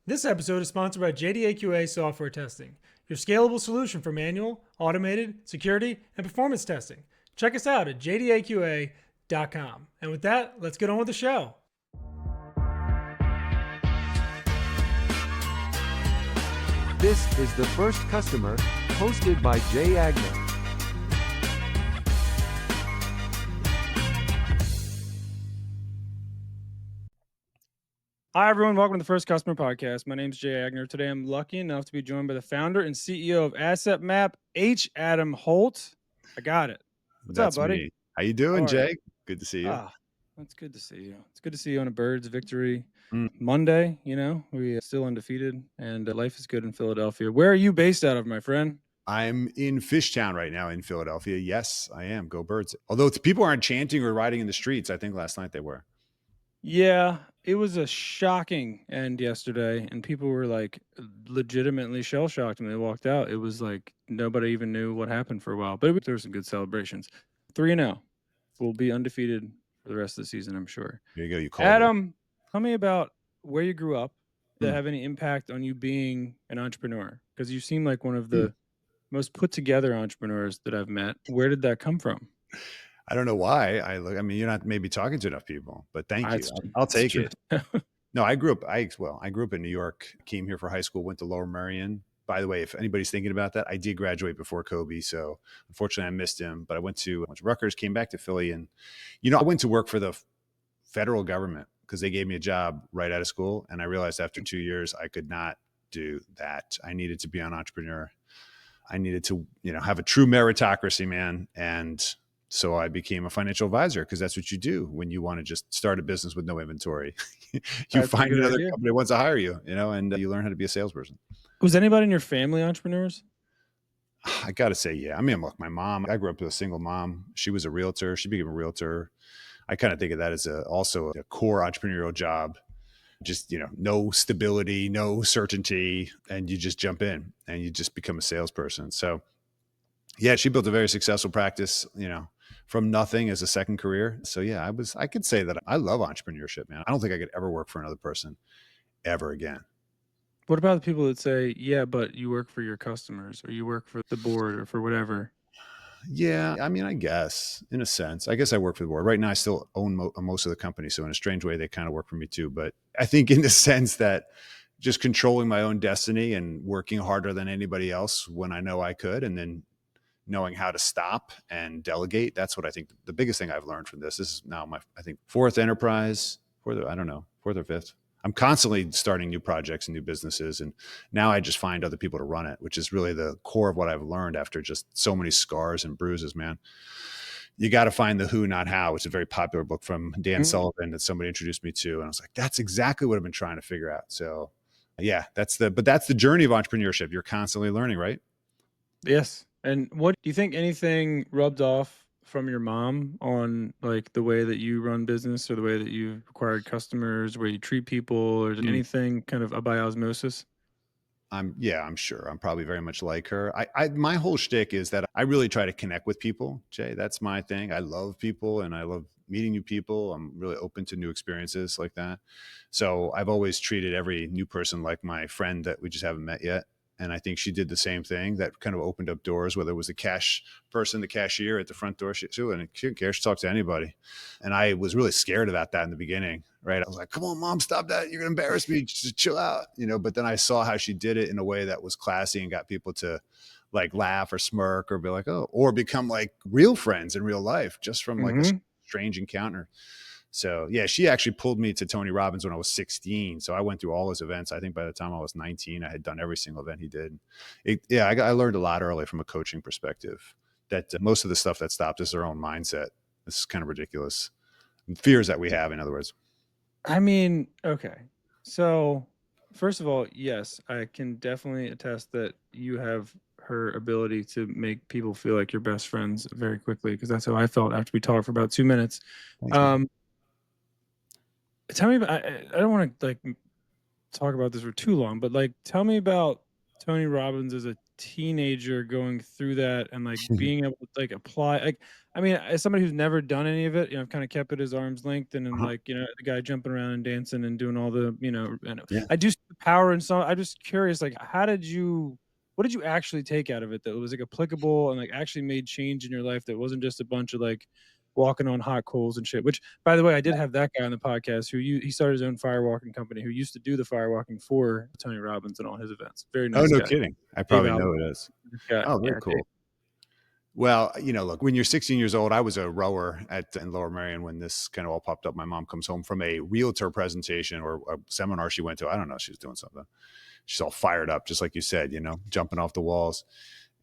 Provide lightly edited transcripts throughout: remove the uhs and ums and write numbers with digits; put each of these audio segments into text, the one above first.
This episode is sponsored by JDAQA Software Testing, your scalable solution for manual, automated, security, and performance testing. Check us out at jdaqa.com. And with that, let's get on with the show. This is The First Customer, hosted by Jay Agner. Hi, everyone. Welcome to the First Customer Podcast. My name is Jay Agner. Today, I'm lucky enough to be joined by the founder and CEO of Asset Map, Adam Holt. I got it. What's up, buddy? Me. How you doing, Jay? Good to see you. That's good to see you. It's good to see you on a Birds victory Monday. You know, we are still undefeated, and life is good in Philadelphia. Where are you based out of, my friend? I'm in Fishtown right now in Philadelphia. Yes, I am. Go Birds. Although people aren't chanting or riding in the streets. I think last night they were. Yeah, it was a shocking end yesterday, and people were like legitimately shell-shocked when they walked out. It was like nobody even knew what happened for a while, but there were some good celebrations. 3-0. We'll be undefeated for the rest of the season, I'm sure. There you go. You called Adam, tell me about where you grew up that have any impact on you being an entrepreneur, because you seem like one of the most put-together entrepreneurs that I've met. Where did that come from? I don't know why. I mean, you're not maybe talking to enough people, but thank you. I'll take it. No, I grew up in New York, came here for high school, went to Lower Merion. By the way, if anybody's thinking about that, I did graduate before Kobe. So unfortunately I missed him, but I went to Rutgers, came back to Philly. And, I went to work for the federal government because they gave me a job right out of school. And I realized after 2 years, I could not do that. I needed to be an entrepreneur. I needed to, have a true meritocracy, man. And so I became a financial advisor because that's what you do when you want to just start a business with no inventory. You find another company that wants to hire you, and you learn how to be a salesperson. Was anybody in your family entrepreneurs? I got to say, yeah. I mean, look, my mom, I grew up with a single mom. She was a realtor. She became a realtor. I kind of think of that as also a core entrepreneurial job. Just, no stability, no certainty, and you just jump in and you just become a salesperson. So yeah, she built a very successful practice, from nothing as a second career. So yeah, I could say that I love entrepreneurship, man. I don't think I could ever work for another person ever again. What about the people that say, yeah, but you work for your customers or you work for the board or for whatever? Yeah, I mean, I guess in a sense, I work for the board. Right now, I still own most of the company. So in a strange way, they kind of work for me too. But I think in the sense that just controlling my own destiny and working harder than anybody else when I know I could, and then knowing how to stop and delegate. That's what I think the biggest thing I've learned from this. This is now my, I think, fourth or fifth. I'm constantly starting new projects and new businesses. And now I just find other people to run it, which is really the core of what I've learned after just so many scars and bruises, man. You got to find the who, not how. It's a very popular book from Dan Sullivan that somebody introduced me to. And I was like, that's exactly what I've been trying to figure out. So yeah, that's the journey of entrepreneurship. You're constantly learning, right? Yes. And what do you think anything rubbed off from your mom on like the way that you run business or the way that you've acquired customers, where you treat people, or anything kind of by osmosis? I'm sure I'm probably very much like her. My whole shtick is that I really try to connect with people, Jay. That's my thing. I love people and I love meeting new people. I'm really open to new experiences like that. So I've always treated every new person like my friend that we just haven't met yet. And I think she did the same thing. That kind of opened up doors, whether it was the cash person, the cashier at the front door, she didn't care. She talked to anybody. And I was really scared about that in the beginning, right? I was like, come on, mom, stop that. You're going to embarrass me. Just chill out, But then I saw how she did it in a way that was classy and got people to like laugh or smirk or be like, oh, or become like real friends in real life just from like a strange encounter. So yeah, she actually pulled me to Tony Robbins when I was 16. So I went through all his events. I think by the time I was 19, I had done every single event he did. I learned a lot early from a coaching perspective that most of the stuff that stopped is their own mindset. This is kind of ridiculous. Fears that we have, in other words. I mean, okay. So first of all, yes, I can definitely attest that you have her ability to make people feel like your best friends very quickly, because that's how I felt after we talked for about 2 minutes. Thanks, Tell me about, I don't want to like talk about this for too long, but like, tell me about Tony Robbins as a teenager going through that and like being able to like apply. Like, I mean, as somebody who's never done any of it, I've kind of kept it as arm's length, and then Uh-huh. like the guy jumping around and dancing and doing all the and Yeah. I do see the power in some. I'm just curious, like, what did you actually take out of it that was like applicable and like actually made change in your life that wasn't just a bunch of like walking on hot coals and shit? Which, by the way, I did have that guy on the podcast he started his own firewalking company who used to do the firewalking for Tony Robbins and all his events. Very Oh, nice no guy. kidding. I Dave probably Allen. know it is. Yeah, Oh, very yeah, Dave. cool. Well, look, when you're 16 years old, I was a rower in Lower Merion when this kind of all popped up. My mom comes home from a realtor presentation or a seminar she went to. I don't know. She was doing something. She's all fired up, just like you said, jumping off the walls.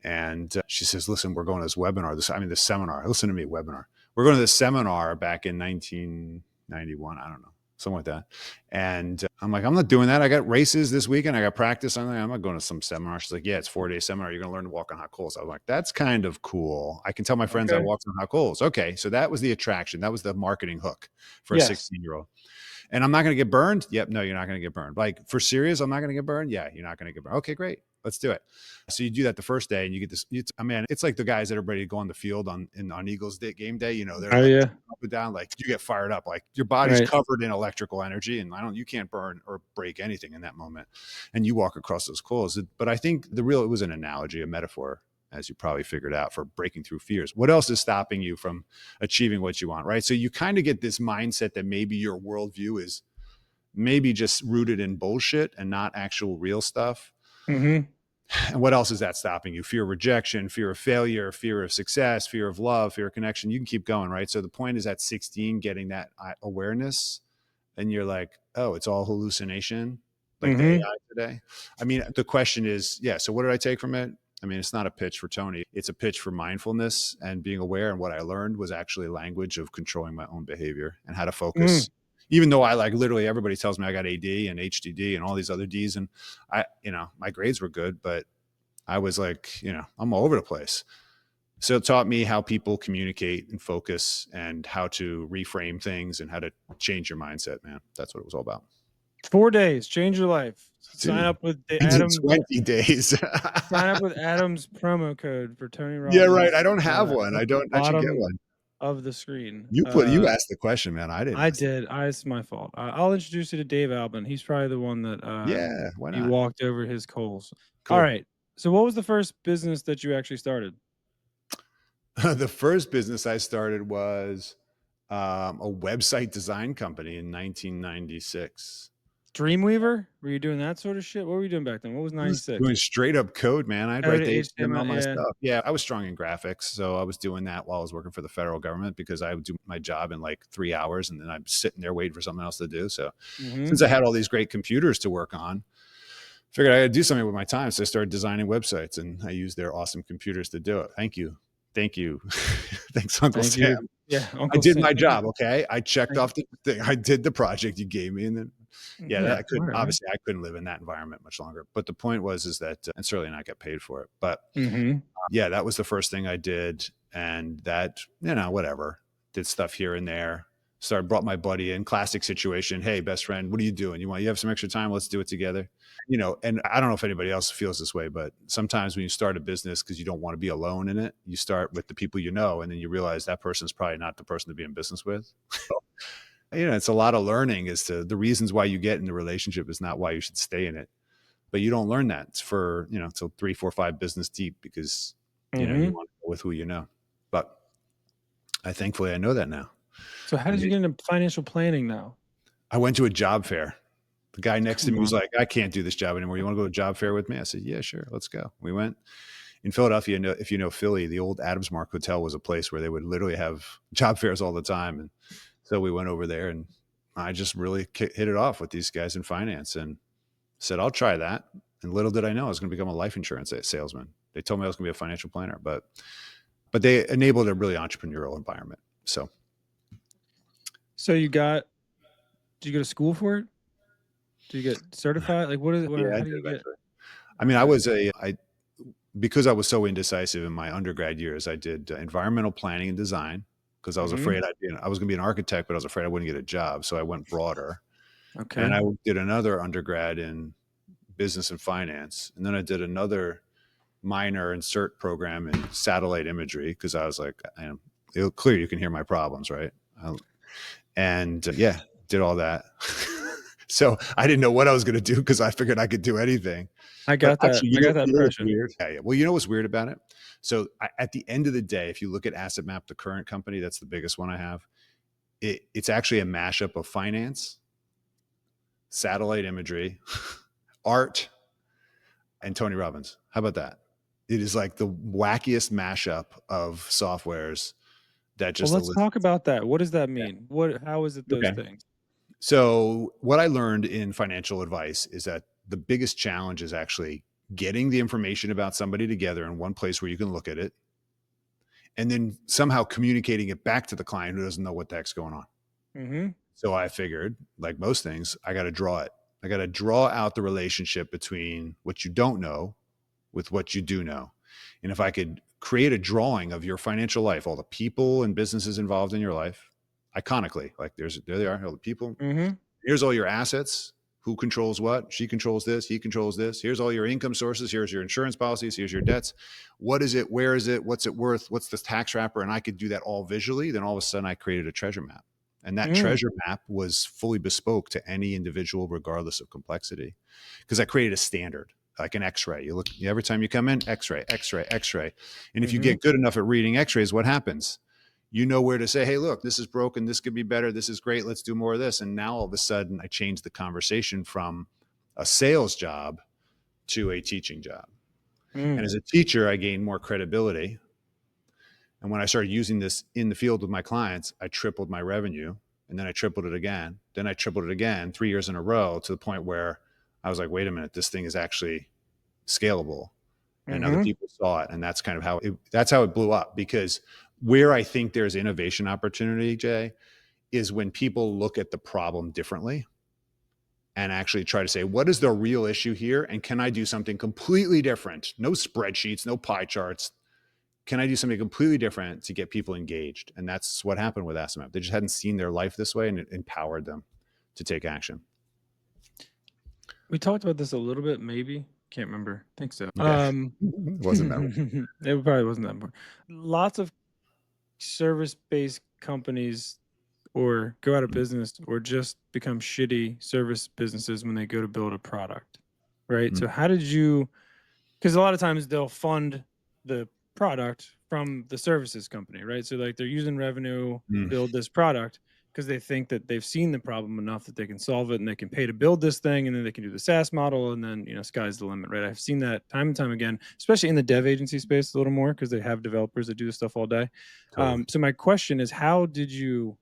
And she says, listen, we're going to this webinar, this seminar. Listen to me, webinar. We're going to this seminar back in 1991. I don't know, something like that. And I'm like, I'm not doing that. I got races this weekend. I got practice. I'm not going to some seminar. She's like, yeah, it's 4-day seminar. You're going to learn to walk on hot coals. I was like, that's kind of cool. I can tell my friends I Okay. walked on hot coals. Okay. So that was the attraction. That was the marketing hook for a Yes. 16-year-old. And I'm not going to get burned. Yep. No, you're not going to get burned. Like, for serious, I'm not going to get burned. Yeah, you're not going to get burned. Okay, great. Let's do it. So you do that the first day and you get this. It's like the guys that are ready to go on the field on Eagles game day. They're Oh like yeah. up and down, like you get fired up, like your body's Right. covered in electrical energy, and you can't burn or break anything in that moment. And you walk across those coals. But I think it was an analogy, a metaphor, as you probably figured out, for breaking through fears. What else is stopping you from achieving what you want, right? So you kind of get this mindset that maybe your worldview is maybe just rooted in bullshit and not actual real stuff. Mm-hmm. And what else is that stopping you? Fear of rejection, fear of failure, fear of success, fear of love, fear of connection. You can keep going, right? So the point is at 16, getting that awareness, and you're like, oh, it's all hallucination, like the Mm-hmm. AI today. I mean, the question is, yeah, so what did I take from it? I mean, it's not a pitch for Tony. It's a pitch for mindfulness and being aware. And what I learned was actually language of controlling my own behavior and how to focus. Even though I literally everybody tells me I got AD and HDD and all these other Ds, and my grades were good, but I was like, I'm all over the place. So it taught me how people communicate and focus and how to reframe things and how to change your mindset, man. That's what it was all about. 4 days, change your life. Sign Dude, up with in 20 days. Sign up with Adam's promo code for Tony Robbins. Yeah, right. I don't have one. At the I should get bottom one. of the screen. You asked the question, man. I didn't. I did. It's my fault. I'll introduce you to Dave Albin. He's probably the one that Yeah, why you not? walked over his coals. Cool. All right. So what was the first business that you actually started? The first business I started was a website design company in 1996. Dreamweaver? Were you doing that sort of shit? What were you doing back then? What was I was 96? doing straight up code, man. I'd Code, write the HTML, HTML yeah. myself. Yeah, I was strong in graphics, so I was doing that while I was working for the federal government because I would do my job in like 3 hours, and then I'm sitting there waiting for something else to do. So since I had all these great computers to work on, figured I had to do something with my time. So I started designing websites, and I used their awesome computers to do it. Thank you. Thanks, Uncle Thank Sam. you. Yeah, I Uncle did Sam. my job. Okay, I checked Thank off the thing. I did the project you gave me, and then I couldn't. all right. Obviously, I couldn't live in that environment much longer. But the point is that, and certainly not get paid for it. But yeah, that was the first thing I did, and that whatever, did stuff here and there. Brought my buddy in. Classic situation. Hey, best friend, what are you doing? You have some extra time? Let's do it together. And I don't know if anybody else feels this way, but sometimes when you start a business, because you don't want to be alone in it, you start with the people you know, and then you realize that person's probably not the person to be in business with. It's a lot of learning as to the reasons why you get in the relationship is not why you should stay in it. But you don't learn that for, till 3, 4, 5 business deep because, you want to go with who you know. But thankfully I know that now. So how did you get into financial planning now? I went to a job fair. The guy next to me was like, I can't do this job anymore. You want to go to a job fair with me? I said, yeah, sure. Let's go. We went. In Philadelphia, if you know Philly, the old Adams Mark Hotel was a place where they would literally have job fairs all the time. And so we went over there, and I just really hit it off with these guys in finance and said, I'll try that. And little did I know I was going to become a life insurance salesman. They told me I was going to be a financial planner, but they enabled a really entrepreneurial environment. So did you go to school for it? Do you get certified? Like, what is it? yeah, How do you get? I mean, because I was so indecisive in my undergrad years, I did environmental planning and design because I was afraid I was going to be an architect, but I was afraid I wouldn't get a job. So I went broader. Okay. And I did another undergrad in business and finance. And then I did another minor insert program in satellite imagery because I was like, clear you can hear my problems, right? Yeah, did all that. So I didn't know what I was going to do because I figured I could do anything. I got that. Actually, I got that you know what's impression. weird? Yeah. Well, you know what's weird about it? So at the end of the day, if you look at Asset Map, the current company, that's the biggest one I have. It's actually a mashup of finance, satellite imagery, art, and Tony Robbins. How about that? It is like the wackiest mashup of softwares that just Well, let's elicits. talk about that. What does that mean? How is it those Okay. things? So what I learned in financial advice is that the biggest challenge is actually getting the information about somebody together in one place where you can look at it, and then somehow communicating it back to the client who doesn't know what the heck's going on. Mm-hmm. So I figured, like most things, I got to draw it. I got to draw out the relationship between what you don't know with what you do know. And if I could create a drawing of your financial life, all the people and businesses involved in your life, iconically, like there they are, all the people. Mm-hmm. Here's all your assets. Who controls what? She controls this. He controls this. Here's all your income sources. Here's your insurance policies. Here's your debts. What is it? Where is it? What's it worth? What's the tax wrapper? And I could do that all visually. Then all of a sudden I created a treasure map. And that treasure map was fully bespoke to any individual, regardless of complexity, because I created a standard, like an X-ray. You look every time you come in, X-ray, X-ray, X-ray. And if you get good enough at reading X-rays, what happens? You know where to say, hey, look, this is broken. This could be better. This is great. Let's do more of this. And now all of a sudden I changed the conversation from a sales job to a teaching job. And as a teacher, I gained more credibility. And when I started using this in the field with my clients, I tripled my revenue, and then I tripled it again. Then I tripled it again 3 years in a row, to the point where I was like, wait a minute, this thing is actually scalable. And other people saw it. And that's kind of how it blew up. Because where I think there's innovation opportunity, Jay, is when people look at the problem differently and actually try to say, what is the real issue here? And can I do something completely different? No spreadsheets, no pie charts. Can I do something completely different to get people engaged? And that's what happened with Asset Map. They just hadn't seen their life this way, and it empowered them to take action. We talked about this a little bit, maybe. Can't remember. I think so. Okay. Wasn't that it probably wasn't that important. Lots of service-based companies or go out of business or just become shitty service businesses when they go to build a product, right? So how did you, because a lot of times they'll fund the product from the services company, right? So like they're using revenue to build this product because they think that they've seen the problem enough that they can solve it and they can pay to build this thing, and then they can do the SaaS model, and then, sky's the limit, right? I've seen that time and time again, especially in the dev agency space a little more because they have developers that do this stuff all day. Totally. So my question is, how did you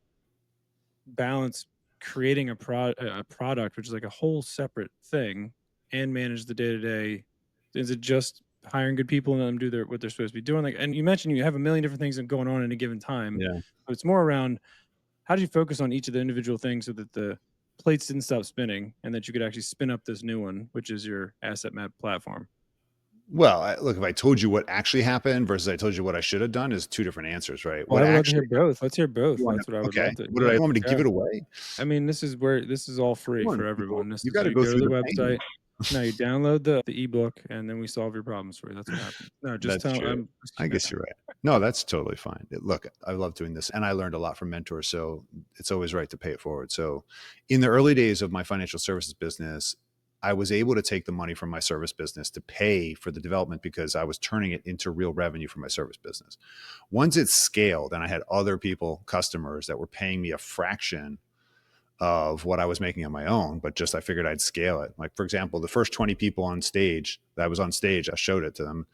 balance creating a product, which is like a whole separate thing, and manage the day-to-day? Is it just hiring good people and let them do what they're supposed to be doing? Like, and you mentioned you have a million different things going on at a given time. Yeah. But it's more around, how did you focus on each of the individual things so that the plates didn't stop spinning and that you could actually spin up this new one, which is your Asset Map platform? Well, look, if I told you what actually happened versus I told you what I should have done, is two different answers, right? Well, I would love to hear both. Let's hear both. That's what I would love to. What did I want me to give it away? I mean, this is all free for everyone. You got to go through the the website. Now you download the ebook, and then we solve your problems for you. That's what happens. No, just That's tell. true. I guess you're right. No, that's totally fine. Look, I love doing this, and I learned a lot from mentors, so it's always right to pay it forward. So in the early days of my financial services business, I was able to take the money from my service business to pay for the development because I was turning it into real revenue for my service business. Once it scaled and I had other people, customers, that were paying me a fraction of what I was making on my own, but just I figured I'd scale it. Like, for example, the first 20 people on stage that I was on stage, I showed it to them,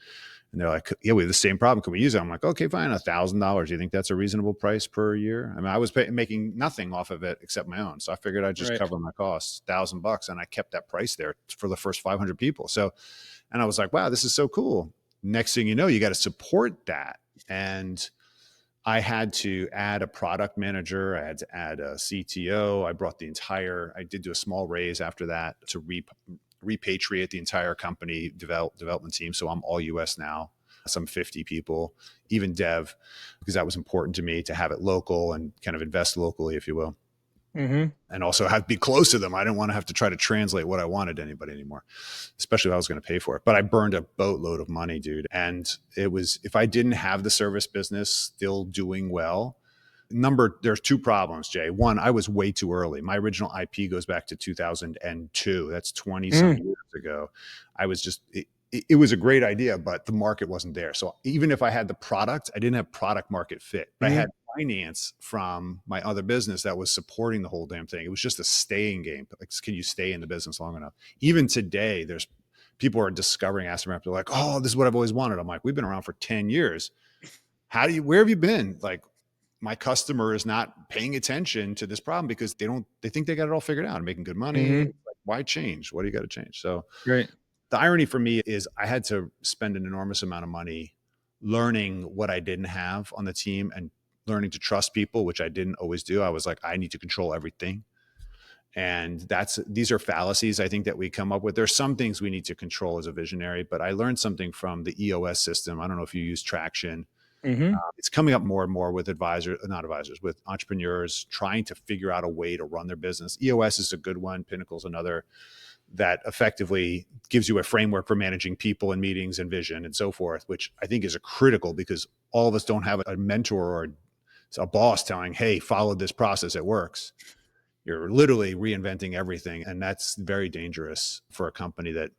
and they're like, yeah, we have the same problem. Can we use it? I'm like, okay, fine. $1,000. Do you think that's a reasonable price per year? I mean, I was making nothing off of it except my own. So I figured I'd just cover my costs, $1,000. And I kept that price there for the first 500 people. So, and I was like, wow, this is so cool. Next thing you know, you got to support that. And I had to add a product manager. I had to add a CTO. I did do a small raise after that to repatriate the entire company development team. So I'm all US now, some 50 people, even dev, because that was important to me to have it local and kind of invest locally, if you will. Mm-hmm. and also have to be close to them. I didn't want to have to try to translate what I wanted to anybody anymore, especially if I was going to pay for it. But I burned a boatload of money, dude. And it was, if I didn't have the service business still doing well, there's two problems, Jay. One, I was way too early. My original IP goes back to 2002. That's 20 some years ago. I was just, it was a great idea, but the market wasn't there. So even if I had the product, I didn't have product market fit. I had finance from my other business that was supporting the whole damn thing. It was just a staying game. Like, can you stay in the business long enough? Even today, there's people are discovering Asset Map. They're like, oh, this is what I've always wanted. I'm like, we've been around for 10 years. Where have you been? Like, my customer is not paying attention to this problem because they think they got it all figured out and making good money. Like, why change? What do you got to change? So Right. the irony for me is I had to spend an enormous amount of money learning what I didn't have on the team and learning to trust people, which I didn't always do. I was like, I need to control everything. And these are fallacies I think that we come up with. There's some things we need to control as a visionary, but I learned something from the EOS system. I don't know if you use Traction. It's coming up more and more with with entrepreneurs trying to figure out a way to run their business. EOS is a good one. Pinnacle's another that effectively gives you a framework for managing people and meetings and vision and so forth, which I think is critical because all of us don't have a mentor or a boss telling, hey, follow this process, it works. You're literally reinventing everything. And that's very dangerous for a company that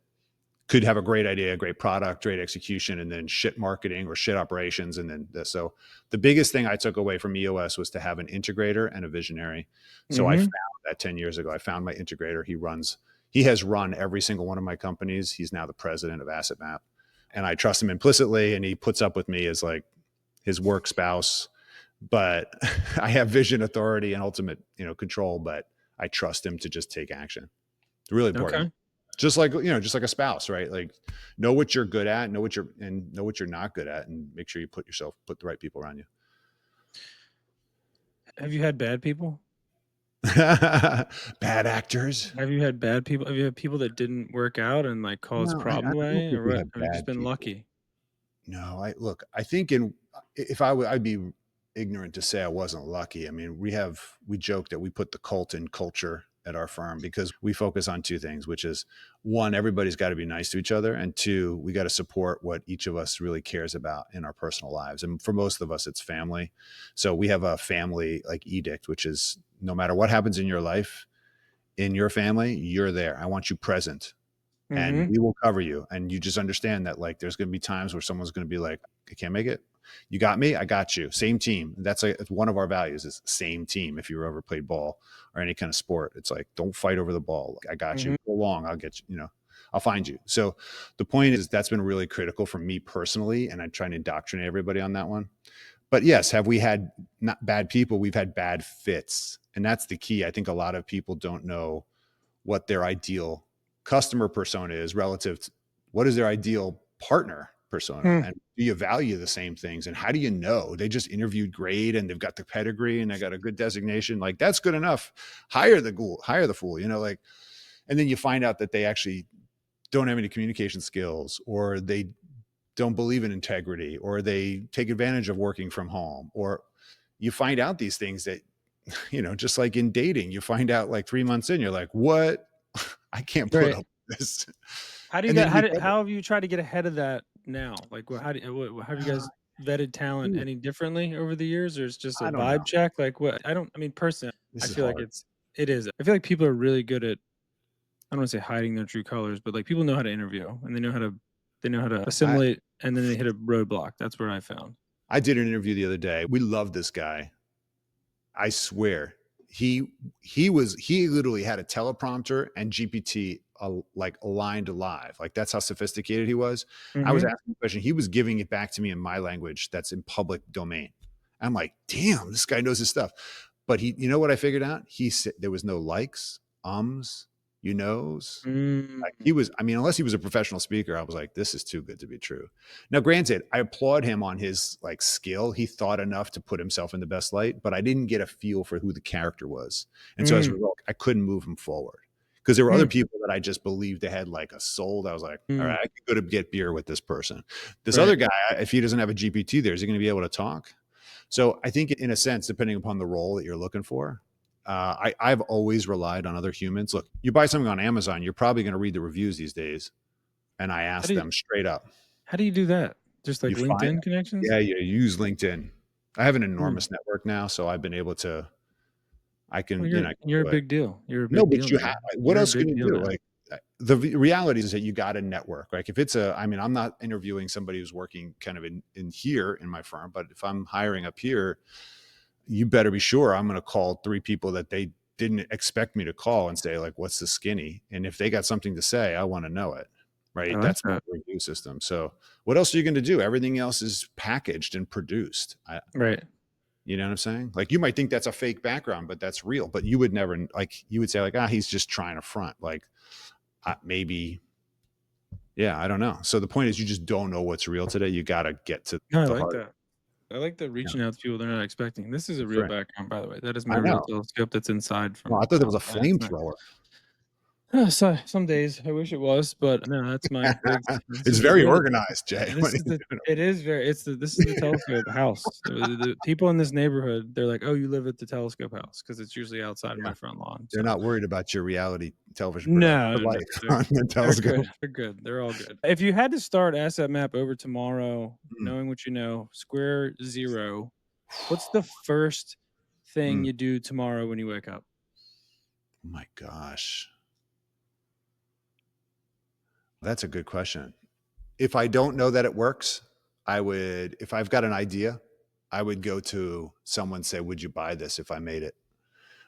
could have a great idea, a great product, great execution, and then shit marketing or shit operations. And then this. So the biggest thing I took away from EOS was to have an integrator and a visionary. So I found that 10 years ago. I found my integrator. He has run every single one of my companies. He's now the president of Asset Map. And I trust him implicitly. And he puts up with me as like his work spouse. But I have vision, authority, and ultimate, control. But I trust him to just take action. It's really important. Okay. Just like a spouse, right? Like, know what you're good at, know what you're not good at, and make sure you put the right people around you. Have you had bad people? Bad actors? Have you had bad people? Have you had people that didn't work out and like cause No, I problem don't away, think or we what? have Have you just bad been people. lucky? No, I think I'd be ignorant to say I wasn't lucky. I mean, we joke that we put the cult in culture at our firm because we focus on two things, which is one, everybody's got to be nice to each other. And two, we got to support what each of us really cares about in our personal lives. And for most of us, it's family. So we have a family like edict, which is no matter what happens in your life, in your family, you're there. I want you present. And we will cover you. And you just understand that like there's going to be times where someone's going to be like, I can't make it. You got me, I got you. Same team. That's one of our values is same team. If you ever played ball or any kind of sport, it's like, don't fight over the ball. I got you. Go along. I'll get you, I'll find you. So the point is that's been really critical for me personally. And I'm trying to indoctrinate everybody on that one. But yes, have we had not bad people? We've had bad fits. And that's the key. I think a lot of people don't know what their ideal customer persona is relative to what is their ideal partner persona, and do you value the same things, and how do you know they just interviewed great and they've got the pedigree and they got a good designation, like that's good enough, hire the fool, like, and then you find out that they actually don't have any communication skills, or they don't believe in integrity, or they take advantage of working from home, or you find out these things that just like in dating, you find out like 3 months in, you're like, what? I can't put up with this. How have you tried to get ahead of that now? Like, have you guys vetted talent any differently over the years, or is just a vibe check? Like, what? Personally, I feel like it is. I feel like people are really good at, I don't want to say hiding their true colors, but like people know how to interview and they know how to assimilate, and then they hit a roadblock. That's what I found. I did an interview the other day. We love this guy. I swear he literally had a teleprompter and GPT like aligned live. Like that's how sophisticated he was. I was asking a question. He was giving it back to me in my language that's in public domain. I'm like, damn, this guy knows his stuff. But you know what I figured out? He said there was no likes, like he was, unless he was a professional speaker, I was like, this is too good to be true. Now, granted, I applaud him on his like skill. He thought enough to put himself in the best light, but I didn't get a feel for who the character was. And so as a result, I couldn't move him forward because there were other people that I just believed they had like a soul that I was like, all right, I could go to get beer with this person. This other guy, if he doesn't have a GPT there, is he going to be able to talk? So I think in a sense, depending upon the role that you're looking for, I've always relied on other humans. Look, you buy something on Amazon, you're probably going to read the reviews these days. And I How ask do you them straight up. how do you do that? Just like You find, LinkedIn connections? yeah, you use LinkedIn. I have an Hmm. enormous network now, so I've been able to, I Well, can, I can you're a do it. big deal. You're a No, big but deal you now. have, what You're a else can big you deal do? now. Like the reality is that you got to network. Like if it's I mean, I'm not interviewing somebody who's working kind of in here in my firm, but if I'm hiring up here, you better be sure I'm going to call 3 people that they didn't expect me to call and say like, what's the skinny? And if they got something to say, I want to know it. I Right. like That's my that. review system. So what else are you going to do? Everything else is packaged and produced. Right. You know what I'm saying? Like you might think that's a fake background, but that's real. But you would never like, you would say like, he's just trying to front. Like maybe, yeah, I don't know. So the point is you just don't know what's real today. You got to get to No, I the like heart. that. I like the Yeah, reaching out to people they're not expecting. This is a that's real right. background, by the way. That is my I real know. telescope that's inside Well, I from thought that was a outside. It's nice. flamethrower. So some days I wish it was, but no, that's my big. This It's is very we're the organized, Jay. this is the it is very it's the this is the telescope house. The people in this neighborhood, they're like, oh, you live at the telescope house because it's usually outside of Yeah. my front lawn. They're So not worried about your reality television no, no, life they're on the they're telescope. good. They're good. They're all good. If you had to start Asset Map over tomorrow, Mm. knowing what you know, square zero, what's the first thing Mm. you do tomorrow when you wake up? My gosh. That's a good question. If I don't know that it works, if I've got an idea, I would go to someone, say, would you buy this if I made it?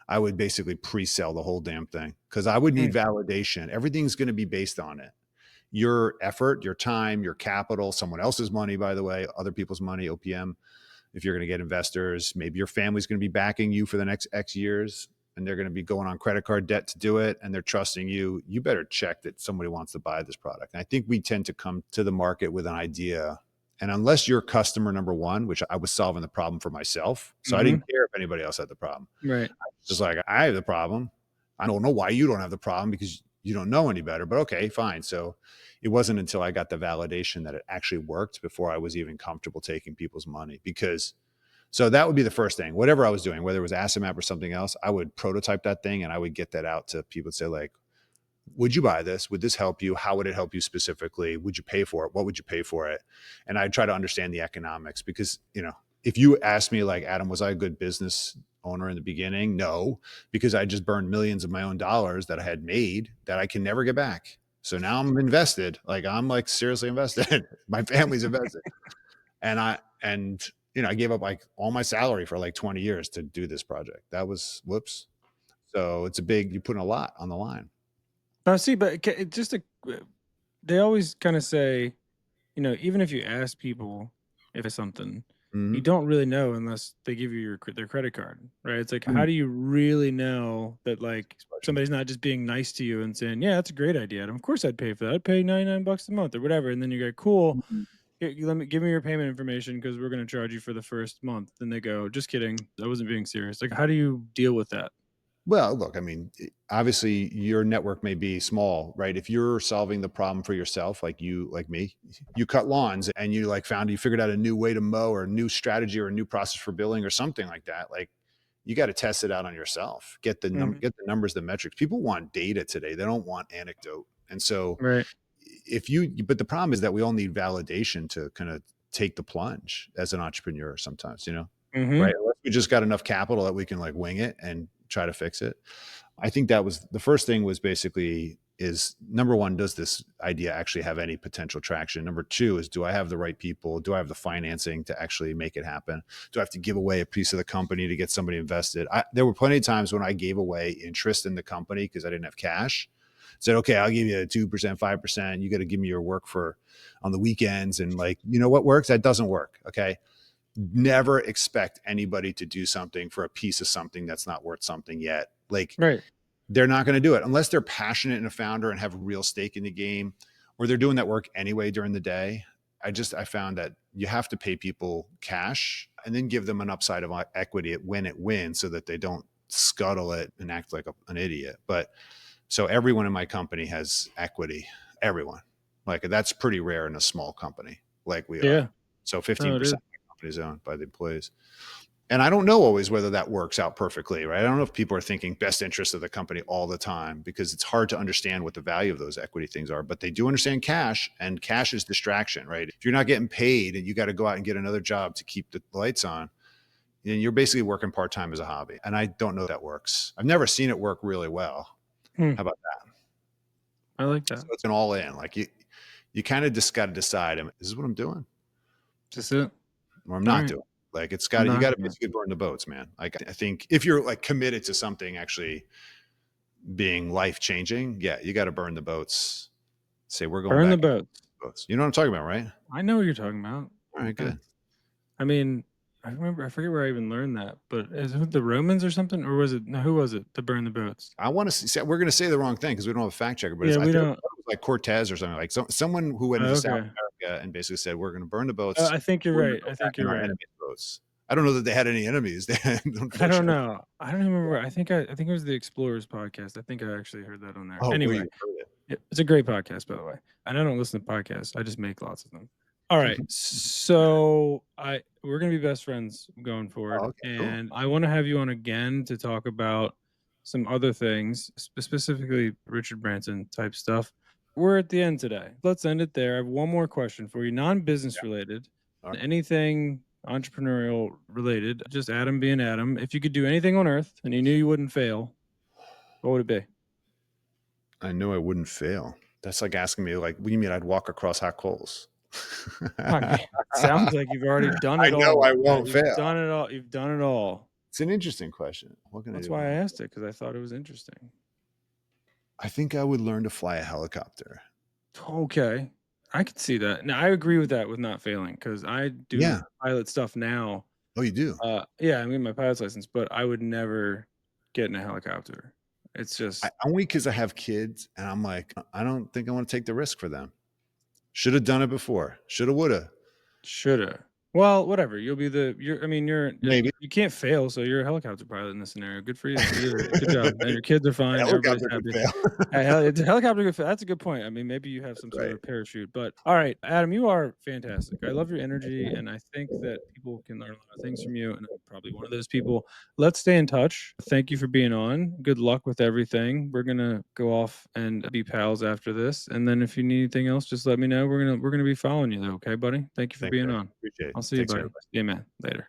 I would basically pre-sell the whole damn thing because I would need Mm, validation. Everything's going to be based on it. Your effort, your time, your capital, someone else's money, by the way, other people's money, OPM. If you're going to get investors, maybe your family's going to be backing you for the next X years and they're going to be going on credit card debt to do it and they're trusting you. You better check that somebody wants to buy this product. And I think we tend to come to the market with an idea. And unless you're customer number one, which I was solving the problem for myself, so I mhm. didn't care if anybody else had the problem. Right. Just like I have the problem. I don't know why you don't have the problem because you don't know any better, but okay, fine. So it wasn't until I got the validation that it actually worked before I was even comfortable taking people's money because so that would be the first thing. Whatever I was doing, whether it was Asset Map or something else, I would prototype that thing and I would get that out to people and say like, would you buy this? Would this help you? How would it help you specifically? Would you pay for it? What would you pay for it? And I'd try to understand the economics because, if you ask me like, Adam, was I a good business owner in the beginning? No, because I just burned millions of my own dollars that I had made that I can never get back. So now I'm invested. Like I'm like seriously invested. My family's invested. And I gave up like all my salary for like 20 years to do this project. That was whoops. So you're putting a lot on the line. See, but they always kind of say, even if you ask people if it's something, you Mhm. don't really know unless they give you their credit card, right? It's like, how Mm. do you really know that like Expression. somebody's not just being nice to you and saying, yeah, that's a great idea. And of course I'd pay for that. I'd pay $99 a month or whatever. And then you go, cool. Mhm. Give me your payment information because we're going to charge you for the first month. Then they go, just kidding. I wasn't being serious. Like, how do you deal with that? Well, look, I mean, obviously your network may be small, right? If you're solving the problem for yourself, like me, you cut lawns and you figured out a new way to mow or a new strategy or a new process for billing or something like that. Like you got to test it out on yourself. Mhm. Get the numbers, the metrics. People want data today. They don't want anecdote. And so Right. but the problem is that we all need validation to kind of take the plunge as an entrepreneur sometimes, Mm-hmm. right? Unless we just got enough capital that we can like wing it and try to fix it. I think that was the first thing was basically is number one, does this idea actually have any potential traction? Number two is, do I have the right people? Do I have the financing to actually make it happen? Do I have to give away a piece of the company to get somebody invested? There were plenty of times when I gave away interest in the company because I didn't have cash. Said, okay, I'll give you a 2%, 5%. You got to give me your work on the weekends. And like, you know what works? That doesn't work. Okay. Never expect anybody to do something for a piece of something that's not worth something yet. Like Right. they're not going to do it unless they're passionate and a founder and have a real stake in the game, or they're doing that work anyway during the day. I found that you have to pay people cash and then give them an upside of equity when it wins so that they don't scuttle it and act like an idiot. But so everyone in my company has equity, everyone. Like that's pretty rare in a small company like we are. Yeah. So Oh, it is. 15% of the company is owned by the employees. And I don't know always whether that works out perfectly, right? I don't know if people are thinking best interest of the company all the time, because it's hard to understand what the value of those equity things are, but they do understand cash, and cash is distraction, right? If you're not getting paid and you got to go out and get another job to keep the lights on, then you're basically working part-time as a hobby. And I don't know if that works. I've never seen it work really well. Hmm. How about that? I like that. So it's an all in, like you kind of just got to decide, this is what I'm doing Just it. or I'm not Right. doing. Like you got to Knocking it. basically burn the boats, man. Like I think if you're like committed to something actually being life changing, yeah, you got to burn the boats. Say we're going Burn the back boats. You know what I'm talking about, right? I know what you're talking about. All right, good. I mean, I forget where I even learned that, but is it the Romans or something? Or was it, no, who was it to burn the boats? I want to see, we're going to say the wrong thing because we don't have a fact checker, but Yeah, I we think don't. it was like Cortez or something, like someone who went Oh, into South okay. America and basically said, we're going to burn the boats. I think you're We're gonna right. go I think back in you're our right. enemies' boats. I don't know that they had any enemies. I don't Unfortunately. know. I don't even remember. I think it was the Explorers podcast. I think I actually heard that on there. Oh, Anyway, you heard it. it's a great podcast, by the way. And I don't listen to podcasts. I just make lots of them. All right. So we're gonna be best friends going forward. Oh, okay, cool. And I want to have you on again to talk about some other things, specifically Richard Branson type stuff. We're at the end today. Let's end it there. I have one more question for you, non-business related. All right. Anything entrepreneurial related, just Adam being Adam. If you could do anything on earth and you knew you wouldn't fail, what would it be? I knew I wouldn't fail. That's like asking me, like, what do you mean I'd walk across hot coals? Sounds like you've already done it all. I know I won't You've fail. done it all. You've done it all. It's an interesting question. What can That's I do? why I asked it, because I thought it was interesting. I think I would learn to fly a helicopter. Okay. I could see that. Now, I agree with that with not failing, because I do pilot stuff now. Oh, you do? Yeah, I'm getting my pilot's license, but I would never get in a helicopter. It's just only because I have kids, and I'm like, I don't think I want to take the risk for them. Should have done it before. Shoulda, woulda. Shoulda. Well, whatever. You'll be Maybe. You can't fail, so you're a helicopter pilot in this scenario. Good for you. Good job. And your kids are fine. Everybody's happy. It's a helicopter could fail. That's a good point. I mean, maybe you have some sort of parachute. But all right, Adam, you are fantastic. I love your energy, and I think that people can learn a lot of things from you, and I'm probably one of those people. Let's stay in touch. Thank you for being on. Good luck with everything. We're gonna go off and be pals after this, and then if you need anything else, just let me know. We're gonna be following you, though. Okay, buddy. Thank you for being on. Appreciate it. I'll see you, buddy. Yeah, man. Later.